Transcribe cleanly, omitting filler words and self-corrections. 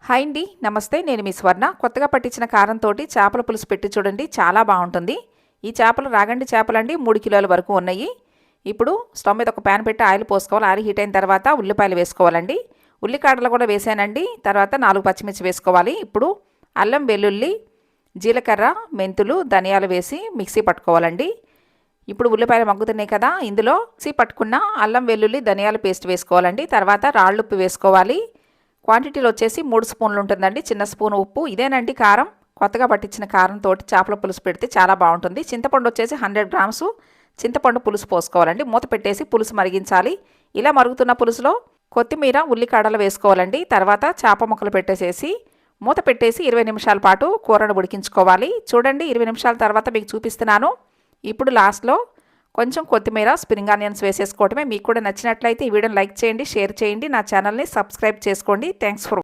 Hi అండి, నమస్తే. నేను మీ స్వర్ణ. కొత్తగా పట్టించిన కారంతోటి చేపల పులుసు పెట్టి చూడండి, చాలా బాగుంటుంది. ఈ చేపలు రాగండి చేపలండి, 3 కిలోల వరకు ఉన్నాయి. ఇప్పుడు స్టవ్ మీద ఒక ప్యాన్ పెట్టి ఆయిల్ పోసుకోవాలి. ఆయిల్ హీట్ అయిన తర్వాత ఉల్లిపాయలు వేసుకోవాలండి. ఉల్లికాడలు కూడా వేసానండి. తర్వాత 4 పచ్చిమిర్చి వేసుకోవాలి. ఇప్పుడు అల్లం, వెల్లుల్లి, జీలకర్ర, మెంతులు, ధనియాలు వేసి మిక్సీ పట్టుకోవాలండి. ఇప్పుడు ఉల్లిపాయలు మగ్గుతున్నాయి కదా, ఇందులో మిక్సీ పట్టుకున్న అల్లం, వెల్లుల్లి, ధనియాల పేస్ట్ వేసుకోవాలండి. తర్వాత రాళ్ళుప్పు వేసుకోవాలి. క్వాంటిటీలో వచ్చేసి 3 స్పూన్లు ఉంటుందండి. చిన్న స్పూన్ ఉప్పు. ఇదేనండి కారం. కొత్తగా పట్టించిన కారంతో చేపల పులుసు పెడితే చాలా బాగుంటుంది. చింతపండు వచ్చేసి 100 గ్రామ్స్ చింతపండు పులుసు పోసుకోవాలండి. మూత పెట్టేసి పులుసు మరిగించాలి. ఇలా మరుగుతున్న పులుసులో కొత్తిమీర, ఉల్లికాడలు వేసుకోవాలండి. తర్వాత చేప ముక్కలు పెట్టేసేసి మూత పెట్టేసి 20 నిమిషాల పాటు కూరను ఉడికించుకోవాలి. చూడండి, 20 నిమిషాల తర్వాత మీకు చూపిస్తున్నాను. ఇప్పుడు లాస్ట్లో కొంచెం కొత్తిమీర, స్ప్రింగ్ ఆనియన్స్ వేసేసుకోవటమే. మీకు కూడా నచ్చినట్లయితే ఈ వీడియోని లైక్ చేయండి, షేర్ చేయండి, నా ఛానల్ని సబ్స్క్రైబ్ చేసుకోండి. Thanks for